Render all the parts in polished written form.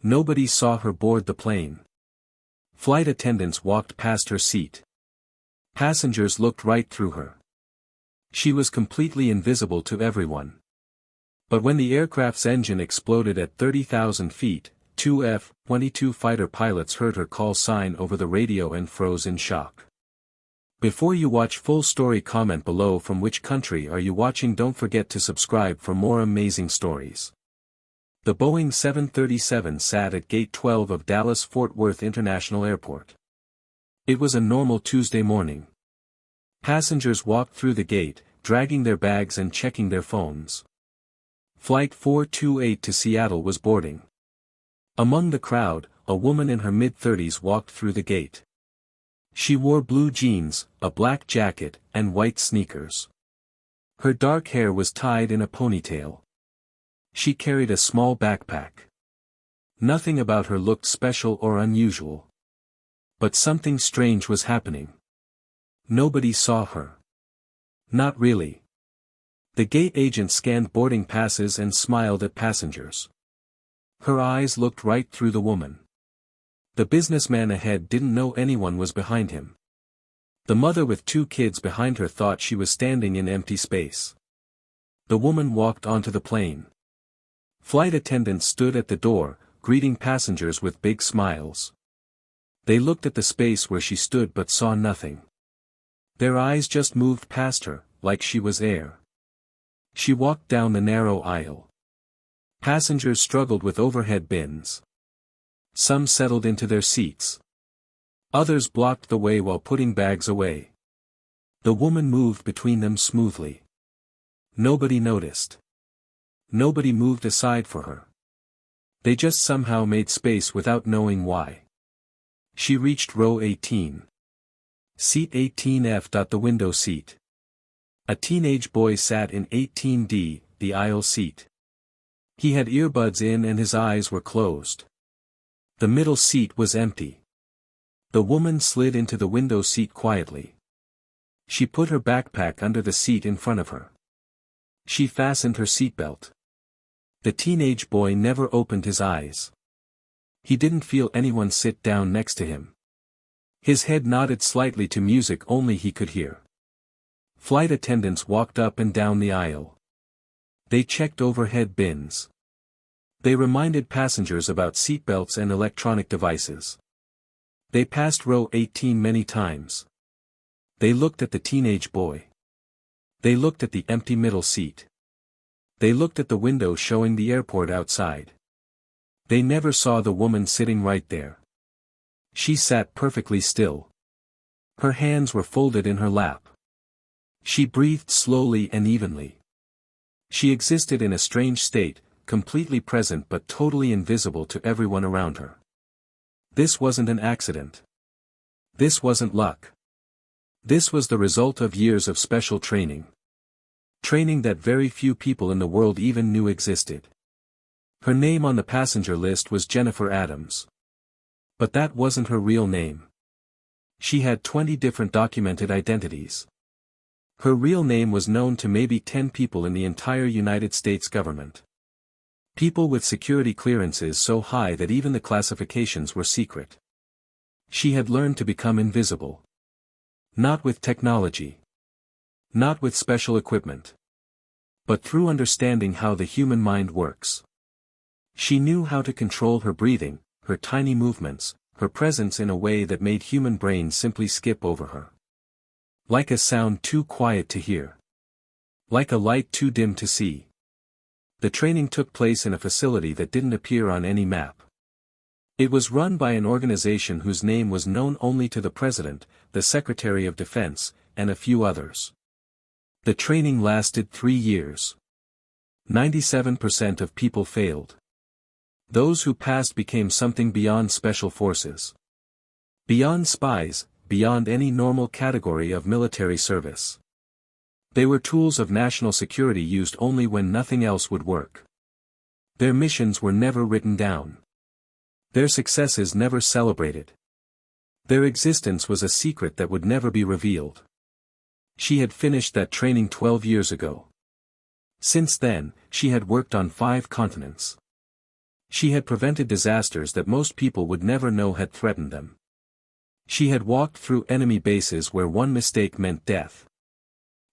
Nobody saw her board the plane. Flight attendants walked past her seat. Passengers looked right through her. She was completely invisible to everyone. But when the aircraft's engine exploded at 30,000 feet, two F-22 fighter pilots heard her call sign over the radio and froze in shock. Before you watch full story, comment below from which country are you watching. Don't forget to subscribe for more amazing stories. The Boeing 737 sat at Gate 12 of Dallas-Fort Worth International Airport. It was a normal Tuesday morning. Passengers walked through the gate, dragging their bags and checking their phones. Flight 428 to Seattle was boarding. Among the crowd, a woman in her mid-30s walked through the gate. She wore blue jeans, a black jacket, and white sneakers. Her dark hair was tied in a ponytail. She carried a small backpack. Nothing about her looked special or unusual. But something strange was happening. Nobody saw her. Not really. The gate agent scanned boarding passes and smiled at passengers. Her eyes looked right through the woman. The businessman ahead didn't know anyone was behind him. The mother with two kids behind her thought she was standing in empty space. The woman walked onto the plane. Flight attendants stood at the door, greeting passengers with big smiles. They looked at the space where she stood but saw nothing. Their eyes just moved past her, like she was air. She walked down the narrow aisle. Passengers struggled with overhead bins. Some settled into their seats. Others blocked the way while putting bags away. The woman moved between them smoothly. Nobody noticed. Nobody moved aside for her. They just somehow made space without knowing why. She reached row 18. Seat 18F. The window seat. A teenage boy sat in 18D, the aisle seat. He had earbuds in and his eyes were closed. The middle seat was empty. The woman slid into the window seat quietly. She put her backpack under the seat in front of her. She fastened her seatbelt. The teenage boy never opened his eyes. He didn't feel anyone sit down next to him. His head nodded slightly to music only he could hear. Flight attendants walked up and down the aisle. They checked overhead bins. They reminded passengers about seatbelts and electronic devices. They passed row 18 many times. They looked at the teenage boy. They looked at the empty middle seat. They looked at the window showing the airport outside. They never saw the woman sitting right there. She sat perfectly still. Her hands were folded in her lap. She breathed slowly and evenly. She existed in a strange state, completely present but totally invisible to everyone around her. This wasn't an accident. This wasn't luck. This was the result of years of special training. Training that very few people in the world even knew existed. Her name on the passenger list was Jennifer Adams. But that wasn't her real name. She had 20 different documented identities. Her real name was known to maybe 10 people in the entire United States government. People with security clearances so high that even the classifications were secret. She had learned to become invisible. Not with technology. Not with special equipment. But through understanding how the human mind works. She knew how to control her breathing, her tiny movements, her presence in a way that made human brains simply skip over her. Like a sound too quiet to hear. Like a light too dim to see. The training took place in a facility that didn't appear on any map. It was run by an organization whose name was known only to the President, the Secretary of Defense, and a few others. The training lasted 3 years. 97% of people failed. Those who passed became something beyond special forces. Beyond spies, beyond any normal category of military service. They were tools of national security used only when nothing else would work. Their missions were never written down. Their successes never celebrated. Their existence was a secret that would never be revealed. She had finished that training 12 years ago. Since then, she had worked on 5 continents. She had prevented disasters that most people would never know had threatened them. She had walked through enemy bases where one mistake meant death.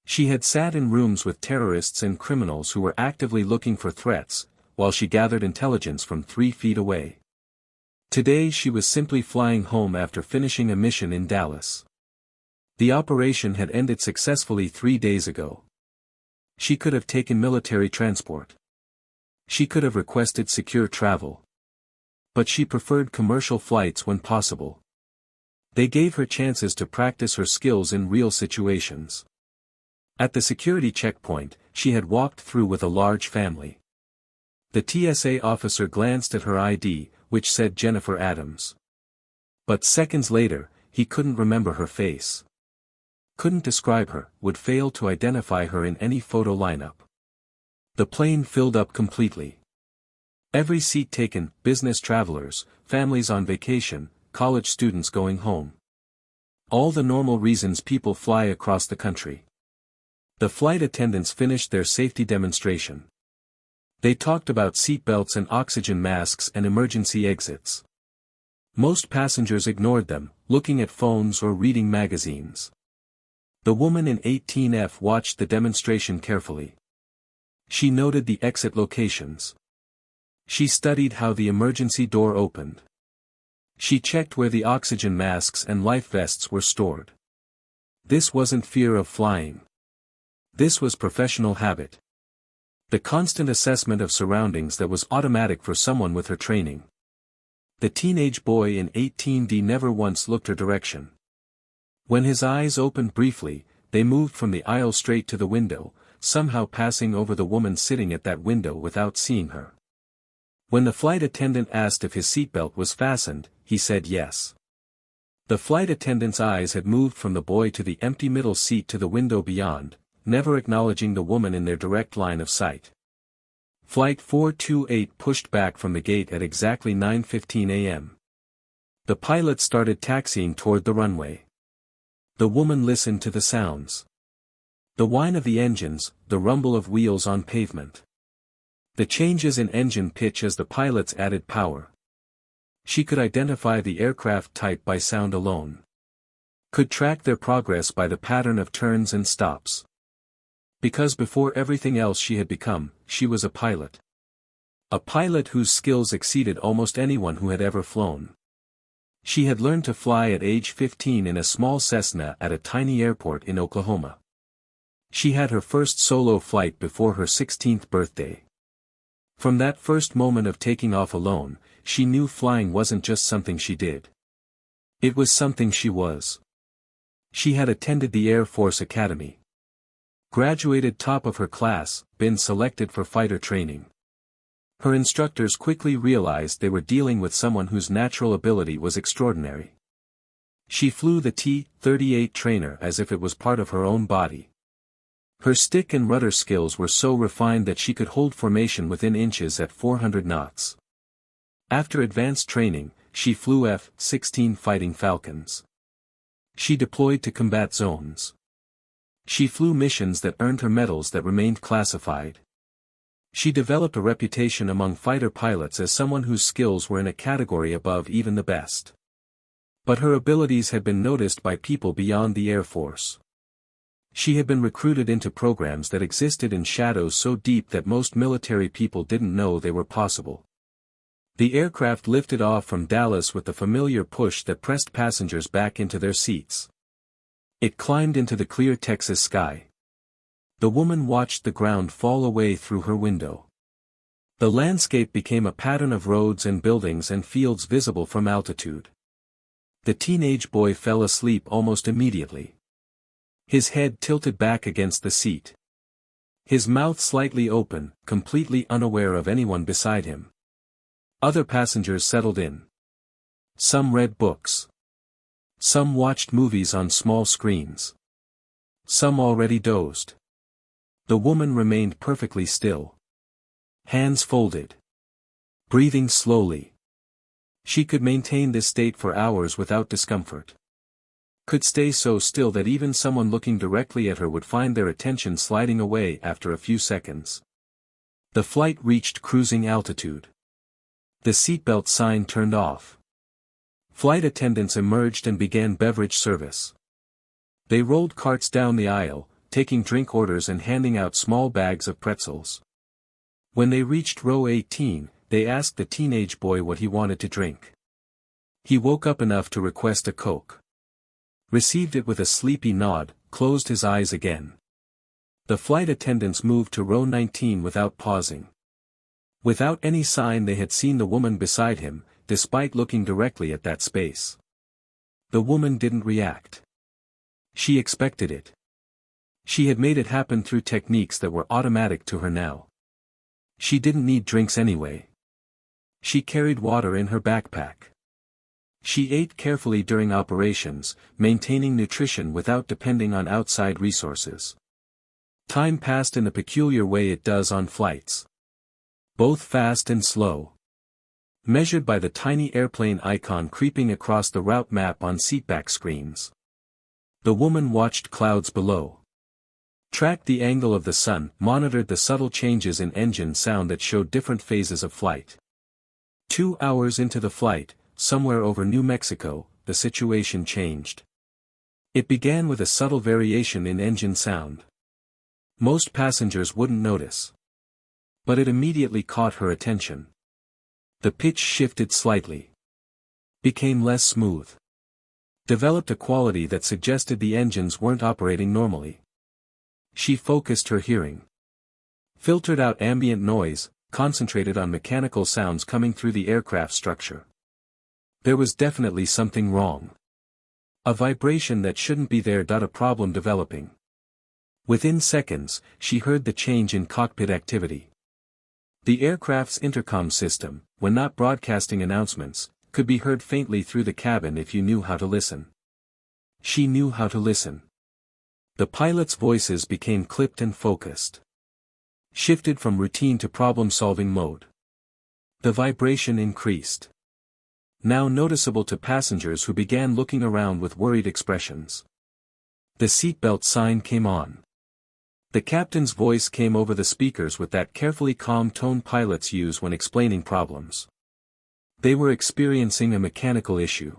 She had sat in rooms with terrorists and criminals who were actively looking for threats, while she gathered intelligence from 3 feet away. Today she was simply flying home after finishing a mission in Dallas. The operation had ended successfully 3 days ago. She could have taken military transport. She could have requested secure travel. But she preferred commercial flights when possible. They gave her chances to practice her skills in real situations. At the security checkpoint, she had walked through with a large family. The TSA officer glanced at her ID, which said Jennifer Adams. But seconds later, he couldn't remember her face. Couldn't describe her, would fail to identify her in any photo lineup. The plane filled up completely. Every seat taken, business travelers, families on vacation, college students going home. All the normal reasons people fly across the country. The flight attendants finished their safety demonstration. They talked about seatbelts and oxygen masks and emergency exits. Most passengers ignored them, looking at phones or reading magazines. The woman in 18F watched the demonstration carefully. She noted the exit locations. She studied how the emergency door opened. She checked where the oxygen masks and life vests were stored. This wasn't fear of flying. This was professional habit. The constant assessment of surroundings that was automatic for someone with her training. The teenage boy in 18D never once looked her direction. When his eyes opened briefly, they moved from the aisle straight to the window, somehow passing over the woman sitting at that window without seeing her. When the flight attendant asked if his seatbelt was fastened, he said yes. The flight attendant's eyes had moved from the boy to the empty middle seat to the window beyond, never acknowledging the woman in their direct line of sight. Flight 428 pushed back from the gate at exactly 9:15 a.m. The pilot started taxiing toward the runway. The woman listened to the sounds. The whine of the engines, the rumble of wheels on pavement. The changes in engine pitch as the pilots added power. She could identify the aircraft type by sound alone. Could track their progress by the pattern of turns and stops. Because before everything else she was a pilot. A pilot whose skills exceeded almost anyone who had ever flown. She had learned to fly at age 15 in a small Cessna at a tiny airport in Oklahoma. She had her first solo flight before her 16th birthday. From that first moment of taking off alone, she knew flying wasn't just something she did. It was something she was. She had attended the Air Force Academy. Graduated top of her class, been selected for fighter training. Her instructors quickly realized they were dealing with someone whose natural ability was extraordinary. She flew the T-38 trainer as if it was part of her own body. Her stick and rudder skills were so refined that she could hold formation within inches at 400 knots. After advanced training, she flew F-16 Fighting Falcons. She deployed to combat zones. She flew missions that earned her medals that remained classified. She developed a reputation among fighter pilots as someone whose skills were in a category above even the best. But her abilities had been noticed by people beyond the Air Force. She had been recruited into programs that existed in shadows so deep that most military people didn't know they were possible. The aircraft lifted off from Dallas with the familiar push that pressed passengers back into their seats. It climbed into the clear Texas sky. The woman watched the ground fall away through her window. The landscape became a pattern of roads and buildings and fields visible from altitude. The teenage boy fell asleep almost immediately. His head tilted back against the seat. His mouth slightly open, completely unaware of anyone beside him. Other passengers settled in. Some read books. Some watched movies on small screens. Some already dozed. The woman remained perfectly still. Hands folded. Breathing slowly. She could maintain this state for hours without discomfort. Could stay so still that even someone looking directly at her would find their attention sliding away after a few seconds. The flight reached cruising altitude. The seatbelt sign turned off. Flight attendants emerged and began beverage service. They rolled carts down the aisle, taking drink orders and handing out small bags of pretzels. When they reached row 18, they asked the teenage boy what he wanted to drink. He woke up enough to request a Coke. Received it with a sleepy nod, closed his eyes again. The flight attendants moved to row 19 without pausing. Without any sign they had seen the woman beside him, despite looking directly at that space. The woman didn't react. She expected it. She had made it happen through techniques that were automatic to her now. She didn't need drinks anyway. She carried water in her backpack. She ate carefully during operations, maintaining nutrition without depending on outside resources. Time passed in the peculiar way it does on flights. Both fast and slow. Measured by the tiny airplane icon creeping across the route map on seatback screens. The woman watched clouds below. Tracked the angle of the sun, monitored the subtle changes in engine sound that showed different phases of flight. 2 hours into the flight, somewhere over New Mexico, the situation changed. It began with a subtle variation in engine sound. Most passengers wouldn't notice. But it immediately caught her attention. The pitch shifted slightly. Became less smooth. Developed a quality that suggested the engines weren't operating normally. She focused her hearing. Filtered out ambient noise, concentrated on mechanical sounds coming through the aircraft structure. There was definitely something wrong. A vibration that shouldn't be there. A problem developing. Within seconds, she heard the change in cockpit activity. The aircraft's intercom system, when not broadcasting announcements, could be heard faintly through the cabin if you knew how to listen. She knew how to listen. The pilots' voices became clipped and focused. Shifted from routine to problem-solving mode. The vibration increased. Now noticeable to passengers who began looking around with worried expressions. The seatbelt sign came on. The captain's voice came over the speakers with that carefully calm tone pilots use when explaining problems. They were experiencing a mechanical issue.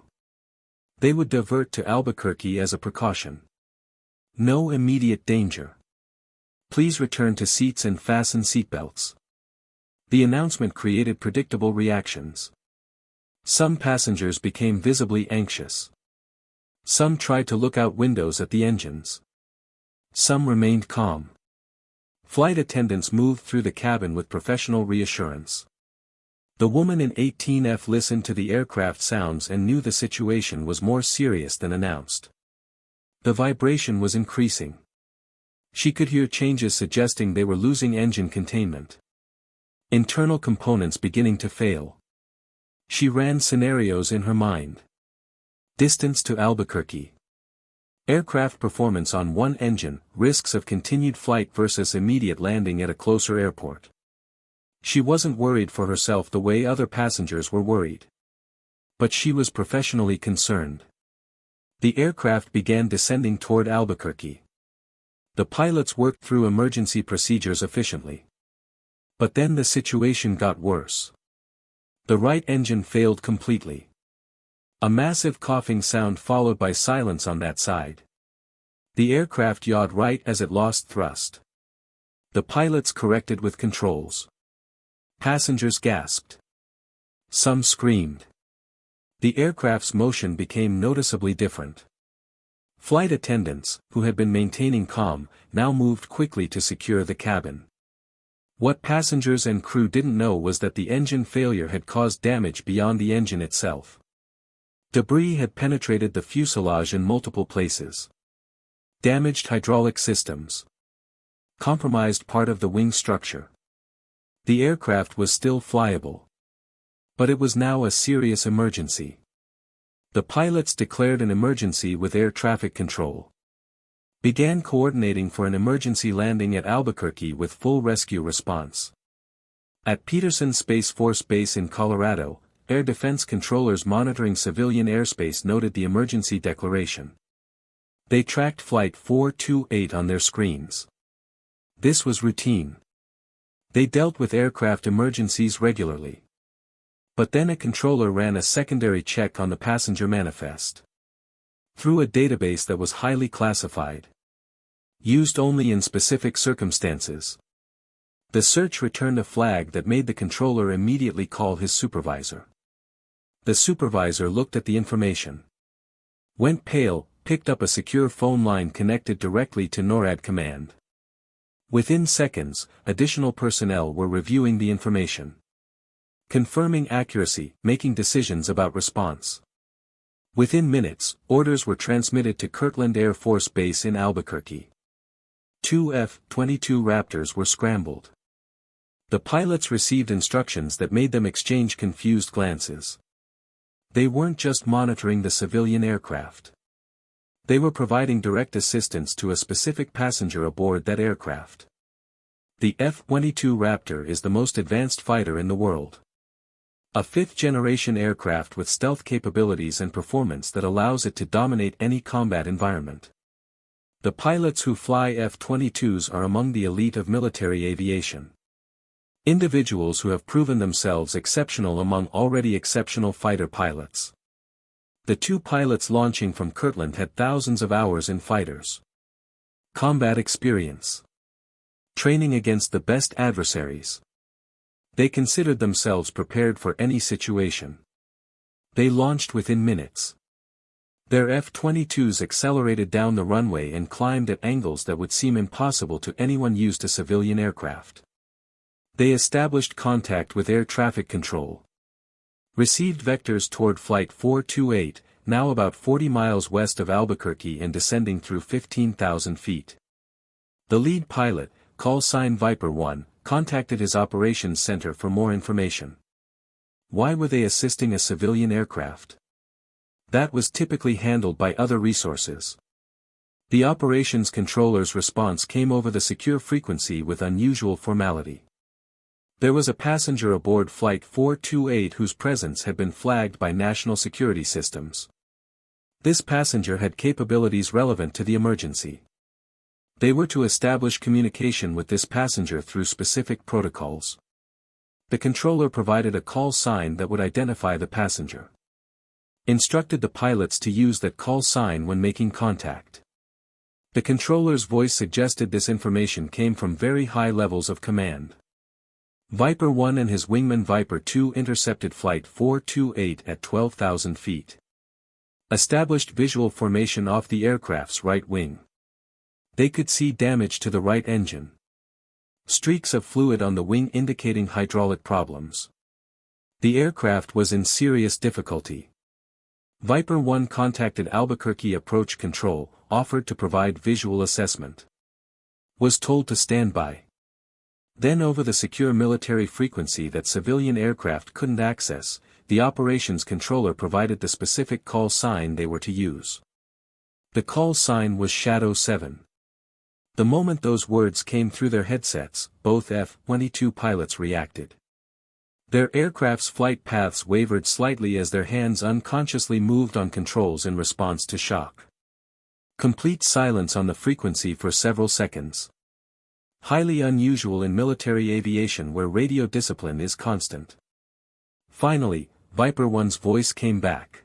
They would divert to Albuquerque as a precaution. No immediate danger. Please return to seats and fasten seatbelts. The announcement created predictable reactions. Some passengers became visibly anxious. Some tried to look out windows at the engines. Some remained calm. Flight attendants moved through the cabin with professional reassurance. The woman in 18F listened to the aircraft sounds and knew the situation was more serious than announced. The vibration was increasing. She could hear changes suggesting they were losing engine containment. Internal components beginning to fail. She ran scenarios in her mind. Distance to Albuquerque. Aircraft performance on one engine, risks of continued flight versus immediate landing at a closer airport. She wasn't worried for herself the way other passengers were worried. But she was professionally concerned. The aircraft began descending toward Albuquerque. The pilots worked through emergency procedures efficiently. But then the situation got worse. The right engine failed completely. A massive coughing sound followed by silence on that side. The aircraft yawed right as it lost thrust. The pilots corrected with controls. Passengers gasped. Some screamed. The aircraft's motion became noticeably different. Flight attendants, who had been maintaining calm, now moved quickly to secure the cabin. What passengers and crew didn't know was that the engine failure had caused damage beyond the engine itself. Debris had penetrated the fuselage in multiple places. Damaged hydraulic systems. Compromised part of the wing structure. The aircraft was still flyable. But it was now a serious emergency. The pilots declared an emergency with air traffic control. Began coordinating for an emergency landing at Albuquerque with full rescue response. At Peterson Space Force Base in Colorado, air defense controllers monitoring civilian airspace noted the emergency declaration. They tracked Flight 428 on their screens. This was routine. They dealt with aircraft emergencies regularly. But then a controller ran a secondary check on the passenger manifest. Through a database that was highly classified. Used only in specific circumstances. The search returned a flag that made the controller immediately call his supervisor. The supervisor looked at the information. Went pale, picked up a secure phone line connected directly to NORAD command. Within seconds, additional personnel were reviewing the information. Confirming accuracy, making decisions about response. Within minutes, orders were transmitted to Kirtland Air Force Base in Albuquerque. 2 F-22 Raptors were scrambled. The pilots received instructions that made them exchange confused glances. They weren't just monitoring the civilian aircraft. They were providing direct assistance to a specific passenger aboard that aircraft. The F-22 Raptor is the most advanced fighter in the world. A fifth-generation aircraft with stealth capabilities and performance that allows it to dominate any combat environment. The pilots who fly F-22s are among the elite of military aviation. Individuals who have proven themselves exceptional among already exceptional fighter pilots. The two pilots launching from Kirtland had thousands of hours in fighters. Combat experience. Training against the best adversaries. They considered themselves prepared for any situation. They launched within minutes. Their F-22s accelerated down the runway and climbed at angles that would seem impossible to anyone used to civilian aircraft. They established contact with air traffic control. Received vectors toward Flight 428, now about 40 miles west of Albuquerque and descending through 15,000 feet. The lead pilot, call sign Viper 1, contacted his operations center for more information. Why were they assisting a civilian aircraft? That was typically handled by other resources. The operations controller's response came over the secure frequency with unusual formality. There was a passenger aboard Flight 428 whose presence had been flagged by national security systems. This passenger had capabilities relevant to the emergency. They were to establish communication with this passenger through specific protocols. The controller provided a call sign that would identify the passenger. Instructed the pilots to use that call sign when making contact. The controller's voice suggested this information came from very high levels of command. Viper 1 and his wingman Viper 2 intercepted Flight 428 at 12,000 feet. Established visual formation off the aircraft's right wing. They could see damage to the right engine. Streaks of fluid on the wing indicating hydraulic problems. The aircraft was in serious difficulty. Viper 1 contacted Albuquerque Approach Control, offered to provide visual assessment. Was told to stand by. Then over the secure military frequency that civilian aircraft couldn't access, the operations controller provided the specific call sign they were to use. The call sign was Shadow 7. The moment those words came through their headsets, both F-22 pilots reacted. Their aircraft's flight paths wavered slightly as their hands unconsciously moved on controls in response to shock. Complete silence on the frequency for several seconds. Highly unusual in military aviation where radio discipline is constant. Finally, Viper 1's voice came back.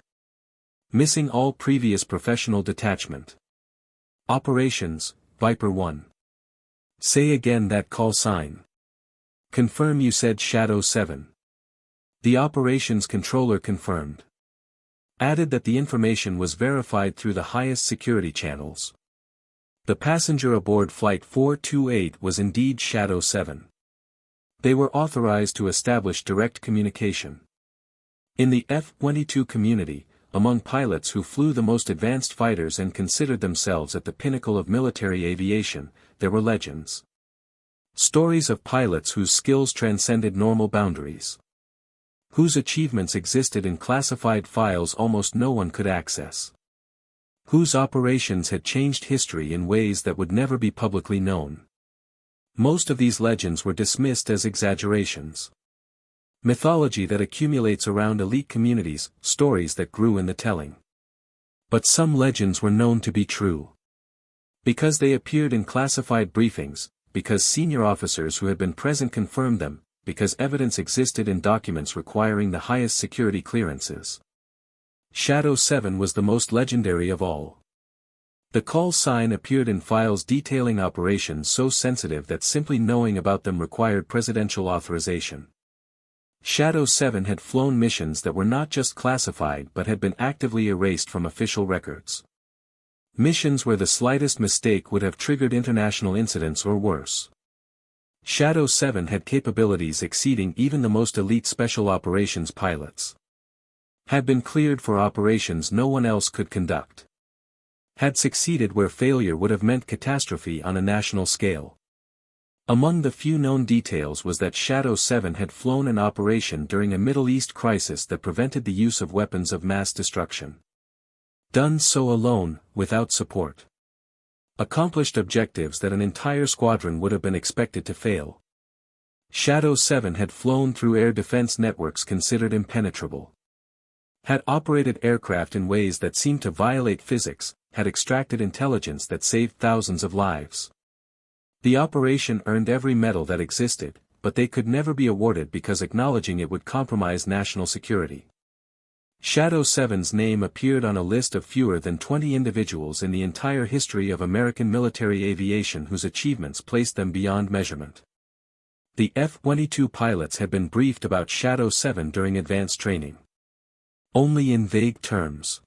Missing all previous professional detachment. Operations, Viper 1. Say again that call sign. Confirm you said Shadow 7. The operations controller confirmed. Added that the information was verified through the highest security channels. The passenger aboard Flight 428 was indeed Shadow 7. They were authorized to establish direct communication. In the F-22 community, among pilots who flew the most advanced fighters and considered themselves at the pinnacle of military aviation, there were legends. Stories of pilots whose skills transcended normal boundaries. Whose achievements existed in classified files almost no one could access. Whose operations had changed history in ways that would never be publicly known. Most of these legends were dismissed as exaggerations. Mythology that accumulates around elite communities, stories that grew in the telling. But some legends were known to be true. Because they appeared in classified briefings, because senior officers who had been present confirmed them, because evidence existed in documents requiring the highest security clearances. Shadow 7 was the most legendary of all. The call sign appeared in files detailing operations so sensitive that simply knowing about them required presidential authorization. Shadow 7 had flown missions that were not just classified but had been actively erased from official records. Missions where the slightest mistake would have triggered international incidents or worse. Shadow 7 had capabilities exceeding even the most elite special operations pilots. Had been cleared for operations no one else could conduct. Had succeeded where failure would have meant catastrophe on a national scale. Among the few known details was that Shadow 7 had flown an operation during a Middle East crisis that prevented the use of weapons of mass destruction. Done so alone, without support. Accomplished objectives that an entire squadron would have been expected to fail. Shadow 7 had flown through air defense networks considered impenetrable. Had operated aircraft in ways that seemed to violate physics, had extracted intelligence that saved thousands of lives. The operation earned every medal that existed, but they could never be awarded because acknowledging it would compromise national security. Shadow 7's name appeared on a list of fewer than 20 individuals in the entire history of American military aviation whose achievements placed them beyond measurement. The F-22 pilots had been briefed about Shadow 7 during advanced training. Only in vague terms.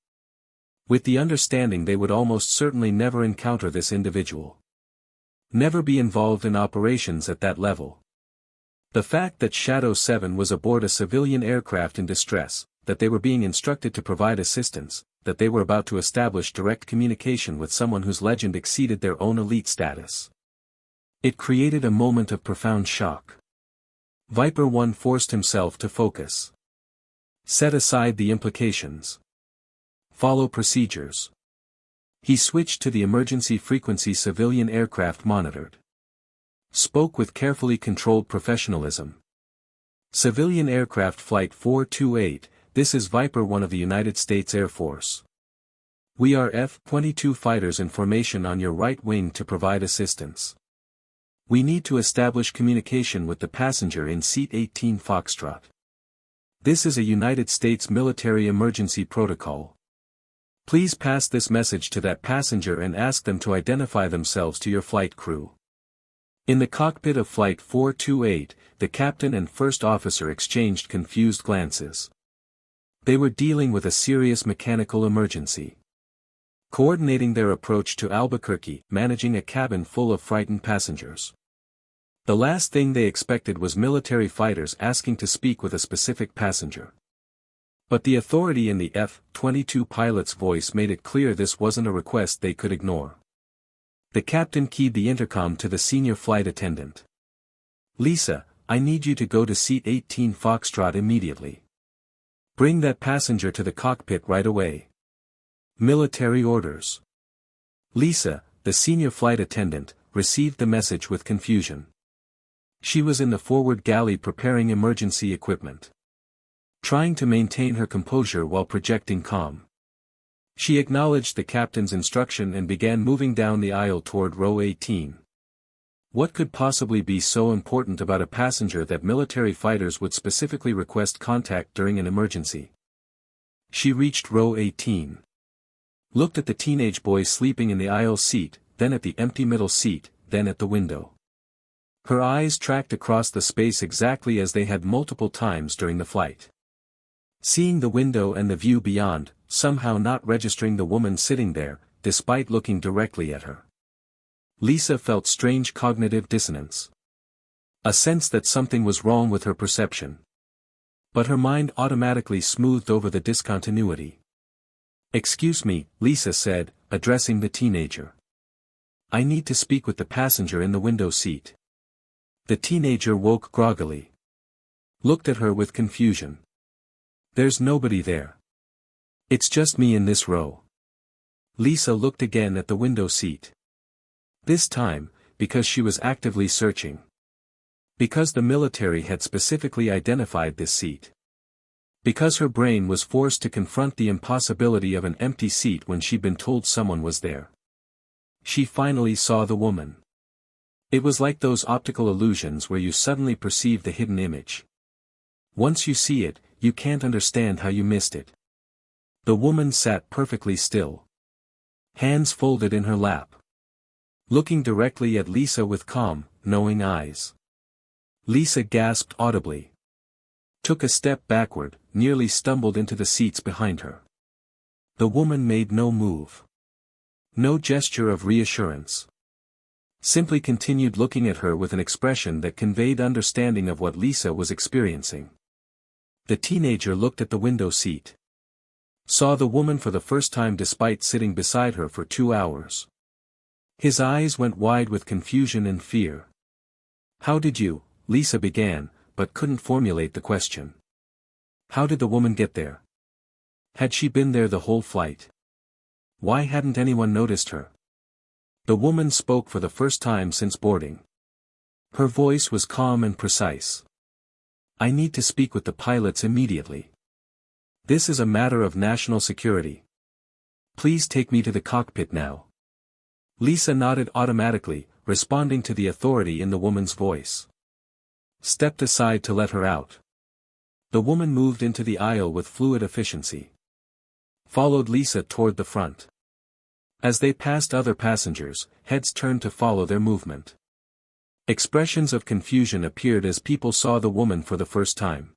With the understanding they would almost certainly never encounter this individual. Never be involved in operations at that level. The fact that Shadow 7 was aboard a civilian aircraft in distress, that they were being instructed to provide assistance, that they were about to establish direct communication with someone whose legend exceeded their own elite status. It created a moment of profound shock. Viper 1 forced himself to focus. Set aside the implications. Follow procedures. He switched to the emergency frequency civilian aircraft monitored. Spoke with carefully controlled professionalism. Civilian aircraft Flight 428, this is Viper 1 of the United States Air Force. We are F-22 fighters in formation on your right wing to provide assistance. We need to establish communication with the passenger in seat 18 Foxtrot. This is a United States military emergency protocol. Please pass this message to that passenger and ask them to identify themselves to your flight crew. In the cockpit of Flight 428, the captain and first officer exchanged confused glances. They were dealing with a serious mechanical emergency. Coordinating their approach to Albuquerque, managing a cabin full of frightened passengers. The last thing they expected was military fighters asking to speak with a specific passenger. But the authority in the F-22 pilot's voice made it clear this wasn't a request they could ignore. The captain keyed the intercom to the senior flight attendant. Lisa, I need you to go to seat 18 Foxtrot immediately. Bring that passenger to the cockpit right away. Military orders. Lisa, the senior flight attendant, received the message with confusion. She was in the forward galley preparing emergency equipment. Trying to maintain her composure while projecting calm. She acknowledged the captain's instruction and began moving down the aisle toward row 18. What could possibly be so important about a passenger that military fighters would specifically request contact during an emergency? She reached row 18. Looked at the teenage boy sleeping in the aisle seat, then at the empty middle seat, then at the window. Her eyes tracked across the space exactly as they had multiple times during the flight. Seeing the window and the view beyond, somehow not registering the woman sitting there, despite looking directly at her. Lisa felt strange cognitive dissonance. A sense that something was wrong with her perception. But her mind automatically smoothed over the discontinuity. Excuse me, Lisa said, addressing the teenager. I need to speak with the passenger in the window seat. The teenager woke groggily. Looked at her with confusion. There's nobody there. It's just me in this row. Lisa looked again at the window seat. This time, because she was actively searching. Because the military had specifically identified this seat. Because her brain was forced to confront the impossibility of an empty seat when she'd been told someone was there. She finally saw the woman. It was like those optical illusions where you suddenly perceive the hidden image. Once you see it, you can't understand how you missed it. The woman sat perfectly still. Hands folded in her lap. Looking directly at Lisa with calm, knowing eyes. Lisa gasped audibly. Took a step backward, nearly stumbled into the seats behind her. The woman made no move. No gesture of reassurance. Simply continued looking at her with an expression that conveyed understanding of what Lisa was experiencing. The teenager looked at the window seat. Saw the woman for the first time despite sitting beside her for 2 hours. His eyes went wide with confusion and fear. "How did you," Lisa began, but couldn't formulate the question. How did the woman get there? Had she been there the whole flight? Why hadn't anyone noticed her? The woman spoke for the first time since boarding. Her voice was calm and precise. "I need to speak with the pilots immediately. This is a matter of national security. Please take me to the cockpit now." Lisa nodded automatically, responding to the authority in the woman's voice. Stepped aside to let her out. The woman moved into the aisle with fluid efficiency. Followed Lisa toward the front. As they passed other passengers, heads turned to follow their movement. Expressions of confusion appeared as people saw the woman for the first time.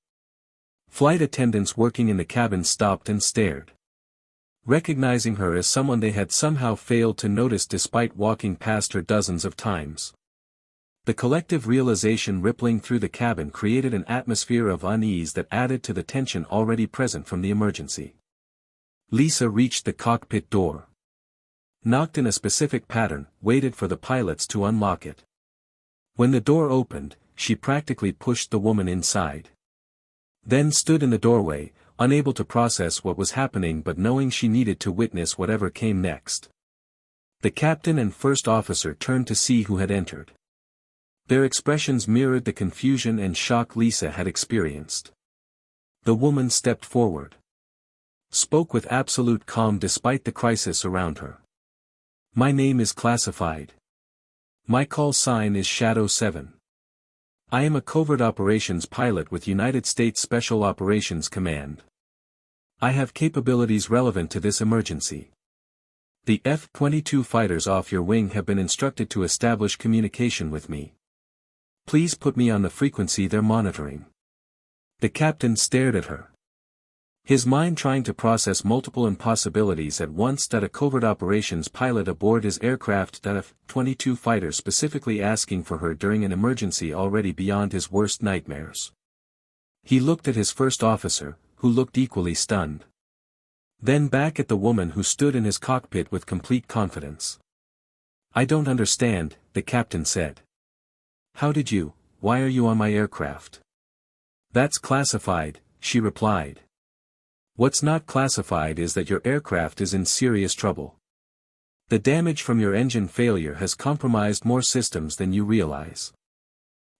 Flight attendants working in the cabin stopped and stared. Recognizing her as someone they had somehow failed to notice despite walking past her dozens of times. The collective realization rippling through the cabin created an atmosphere of unease that added to the tension already present from the emergency. Lisa reached the cockpit door. Knocked in a specific pattern, waited for the pilots to unlock it. When the door opened, she practically pushed the woman inside. Then stood in the doorway, unable to process what was happening but knowing she needed to witness whatever came next. The captain and first officer turned to see who had entered. Their expressions mirrored the confusion and shock Lisa had experienced. The woman stepped forward. Spoke with absolute calm despite the crisis around her. "My name is classified. My call sign is Shadow 7. I am a covert operations pilot with United States Special Operations Command. I have capabilities relevant to this emergency. The F-22 fighters off your wing have been instructed to establish communication with me. Please put me on the frequency they're monitoring." The captain stared at her. His mind trying to process multiple impossibilities at once that a covert operations pilot aboard his aircraft that F-22 fighter specifically asking for her during an emergency already beyond his worst nightmares. He looked at his first officer, who looked equally stunned. Then back at the woman who stood in his cockpit with complete confidence. "I don't understand," the captain said. Why are you on my aircraft?" "That's classified," she replied. "What's not classified is that your aircraft is in serious trouble. The damage from your engine failure has compromised more systems than you realize.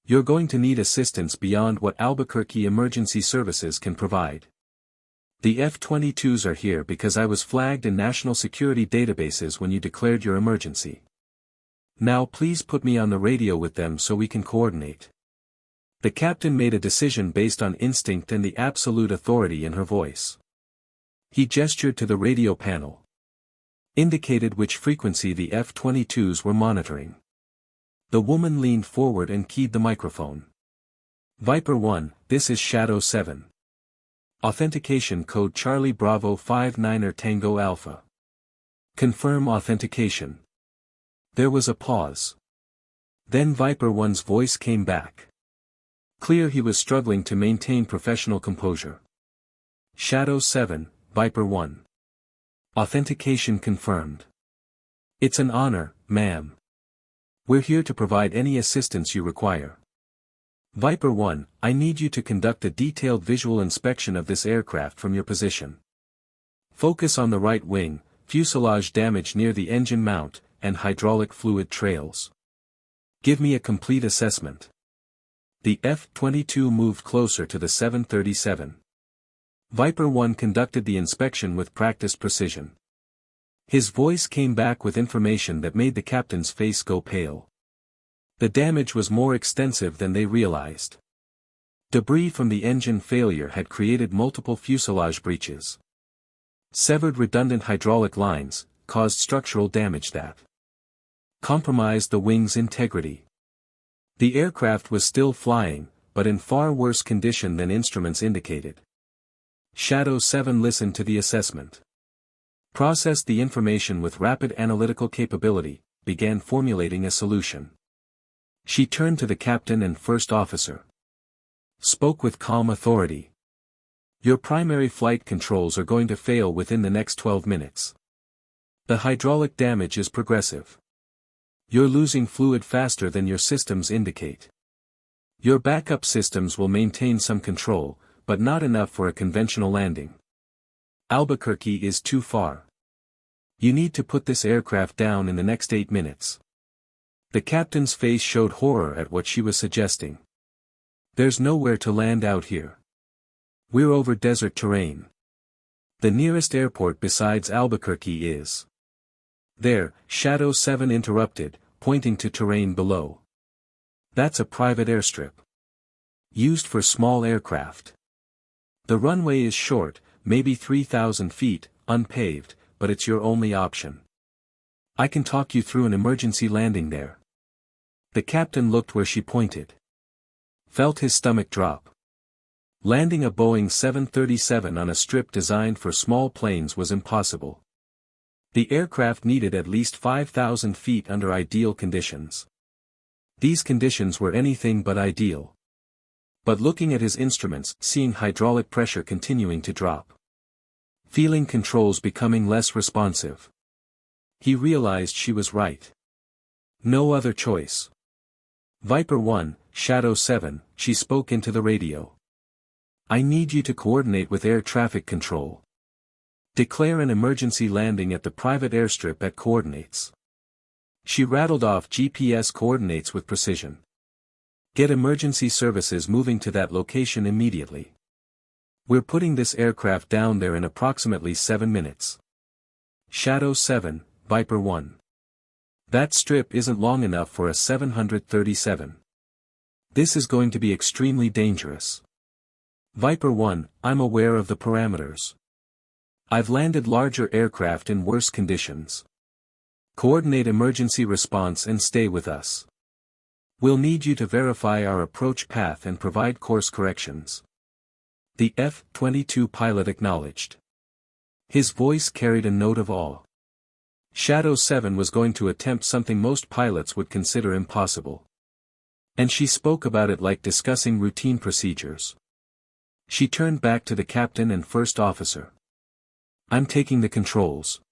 You're going to need assistance beyond what Albuquerque Emergency Services can provide. The F-22s are here because I was flagged in national security databases when you declared your emergency. Now please put me on the radio with them so we can coordinate." The captain made a decision based on instinct and the absolute authority in her voice. He gestured to the radio panel. Indicated which frequency the F-22s were monitoring. The woman leaned forward and keyed the microphone. "Viper 1, this is Shadow 7. Authentication code Charlie Bravo 59er Tango Alpha. Confirm authentication." There was a pause. Then Viper 1's voice came back. Clear he was struggling to maintain professional composure. "Shadow 7, Viper 1. Authentication confirmed. It's an honor, ma'am. We're here to provide any assistance you require. Viper 1, I need you to conduct a detailed visual inspection of this aircraft from your position. Focus on the right wing, fuselage damage near the engine mount, and hydraulic fluid trails. Give me a complete assessment." The F-22 moved closer to the 737. Viper 1 conducted the inspection with practiced precision. His voice came back with information that made the captain's face go pale. The damage was more extensive than they realized. Debris from the engine failure had created multiple fuselage breaches. Severed redundant hydraulic lines caused structural damage that compromised the wing's integrity. The aircraft was still flying, but in far worse condition than instruments indicated. Shadow 7 listened to the assessment, processed the information with rapid analytical capability, began formulating a solution. She turned to the captain and first officer. Spoke with calm authority. Your primary flight controls are going to fail within the next 12 minutes. The hydraulic damage is progressive. You're losing fluid faster than your systems indicate. Your backup systems will maintain some control, but not enough for a conventional landing. Albuquerque is too far. You need to put this aircraft down in the next 8 minutes. The captain's face showed horror at what she was suggesting. There's nowhere to land out here. We're over desert terrain. The nearest airport besides Albuquerque is there, Shadow 7 interrupted, pointing to terrain below. That's a private airstrip. Used for small aircraft. The runway is short, maybe 3,000 feet, unpaved, but it's your only option. I can talk you through an emergency landing there. The captain looked where she pointed. Felt his stomach drop. Landing a Boeing 737 on a strip designed for small planes was impossible. The aircraft needed at least 5,000 feet under ideal conditions. These conditions were anything but ideal. But looking at his instruments, seeing hydraulic pressure continuing to drop, feeling controls becoming less responsive, he realized she was right. No other choice. Viper 1, Shadow 7, she spoke into the radio. I need you to coordinate with air traffic control. Declare an emergency landing at the private airstrip at coordinates. She rattled off GPS coordinates with precision. Get emergency services moving to that location immediately. We're putting this aircraft down there in approximately 7 minutes. Shadow 7, Viper 1. That strip isn't long enough for a 737. This is going to be extremely dangerous. Viper 1, I'm aware of the parameters. I've landed larger aircraft in worse conditions. Coordinate emergency response and stay with us. We'll need you to verify our approach path and provide course corrections. The F-22 pilot acknowledged. His voice carried a note of awe. Shadow 7 was going to attempt something most pilots would consider impossible. And she spoke about it like discussing routine procedures. She turned back to the captain and first officer. I'm taking the controls.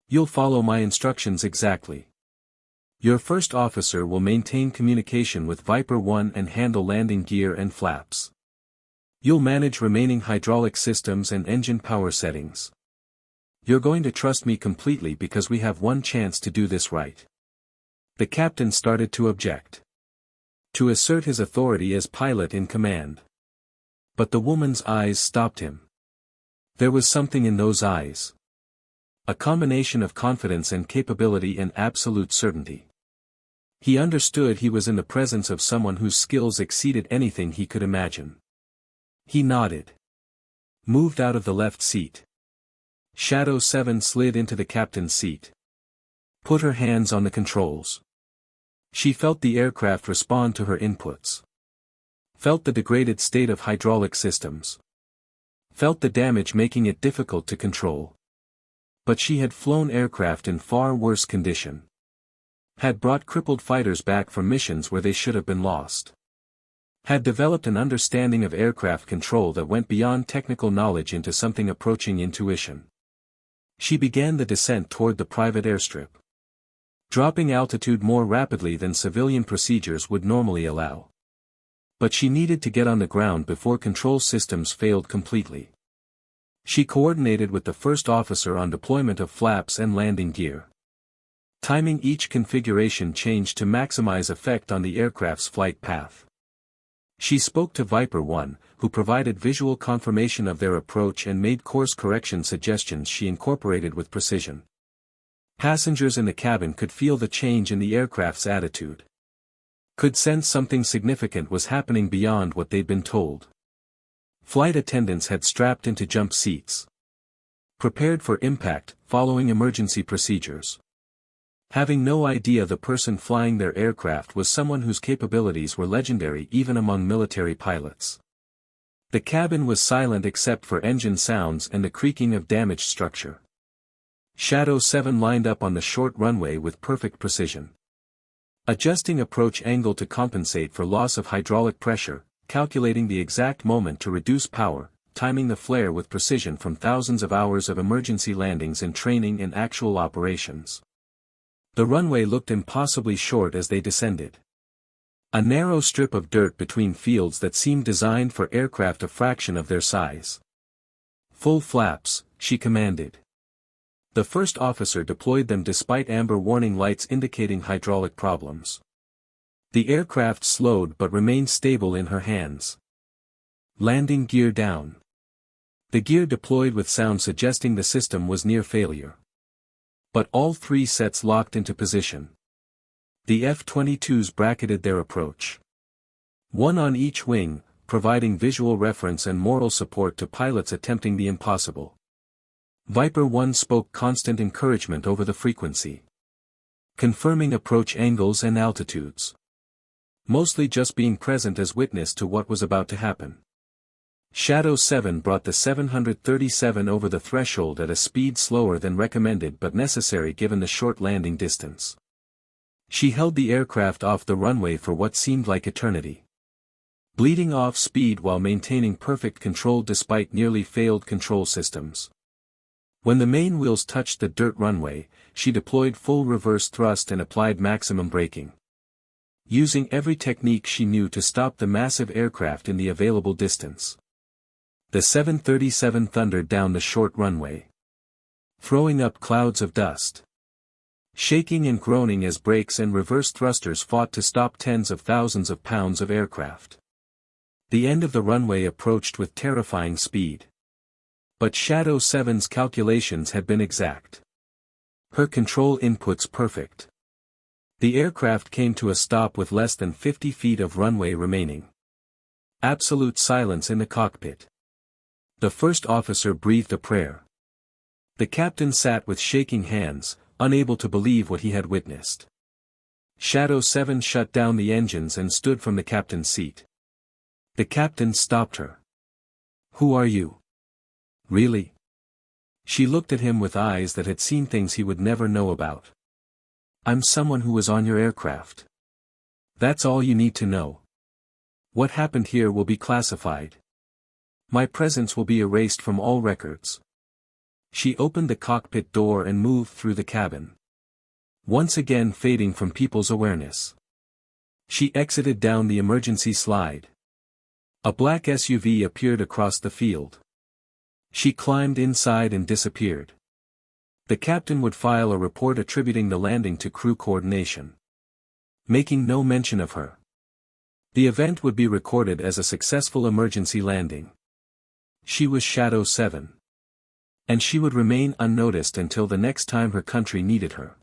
You'll follow my instructions exactly. Your first officer will maintain communication with Viper 1 and handle landing gear and flaps. You'll manage remaining hydraulic systems and engine power settings. You're going to trust me completely because we have one chance to do this right. The captain started to object. To assert his authority as pilot in command. But the woman's eyes stopped him. There was something in those eyes. A combination of confidence and capability and absolute certainty. He understood he was in the presence of someone whose skills exceeded anything he could imagine. He nodded. Moved out of the left seat. Shadow 7 slid into the captain's seat. Put her hands on the controls. She felt the aircraft respond to her inputs. Felt the degraded state of hydraulic systems. Felt the damage making it difficult to control. But she had flown aircraft in far worse condition. Had brought crippled fighters back from missions where they should have been lost. Had developed an understanding of aircraft control that went beyond technical knowledge into something approaching intuition. She began the descent toward the private airstrip. Dropping altitude more rapidly than civilian procedures would normally allow. But she needed to get on the ground before control systems failed completely. She coordinated with the first officer on deployment of flaps and landing gear. Timing each configuration change to maximize effect on the aircraft's flight path. She spoke to Viper 1, who provided visual confirmation of their approach and made course correction suggestions she incorporated with precision. Passengers in the cabin could feel the change in the aircraft's attitude. could sense something significant was happening beyond what they'd been told. Flight attendants had strapped into jump seats, prepared for impact, following emergency procedures. Having no idea the person flying their aircraft was someone whose capabilities were legendary even among military pilots. The cabin was silent except for engine sounds and the creaking of damaged structure. Shadow 7 lined up on the short runway with perfect precision, adjusting approach angle to compensate for loss of hydraulic pressure, calculating the exact moment to reduce power, timing the flare with precision from thousands of hours of emergency landings and training and actual operations. The runway looked impossibly short as they descended. A narrow strip of dirt between fields that seemed designed for aircraft a fraction of their size. "Full flaps," she commanded. The first officer deployed them despite amber warning lights indicating hydraulic problems. The aircraft slowed but remained stable in her hands. Landing gear down. The gear deployed with sound suggesting the system was near failure. But all three sets locked into position. The F-22s bracketed their approach. One on each wing, providing visual reference and moral support to pilots attempting the impossible. Viper 1 spoke constant encouragement over the frequency, confirming approach angles and altitudes. Mostly just being present as witness to what was about to happen. Shadow 7 brought the 737 over the threshold at a speed slower than recommended but necessary given the short landing distance. She held the aircraft off the runway for what seemed like eternity, bleeding off speed while maintaining perfect control despite nearly failed control systems. When the main wheels touched the dirt runway, she deployed full reverse thrust and applied maximum braking, using every technique she knew to stop the massive aircraft in the available distance. The 737 thundered down the short runway, throwing up clouds of dust, shaking and groaning as brakes and reverse thrusters fought to stop tens of thousands of pounds of aircraft. The end of the runway approached with terrifying speed. But Shadow 7's calculations had been exact. Her control inputs perfect. The aircraft came to a stop with less than 50 feet of runway remaining. Absolute silence in the cockpit. The first officer breathed a prayer. The captain sat with shaking hands, unable to believe what he had witnessed. Shadow 7 shut down the engines and stood from the captain's seat. The captain stopped her. "Who are you? Really?" She looked at him with eyes that had seen things he would never know about. "I'm someone who was on your aircraft. That's all you need to know. What happened here will be classified. My presence will be erased from all records." She opened the cockpit door and moved through the cabin, once again fading from people's awareness. She exited down the emergency slide. A black SUV appeared across the field. She climbed inside and disappeared. The captain would file a report attributing the landing to crew coordination, making no mention of her. The event would be recorded as a successful emergency landing. She was Shadow 7. And she would remain unnoticed until the next time her country needed her.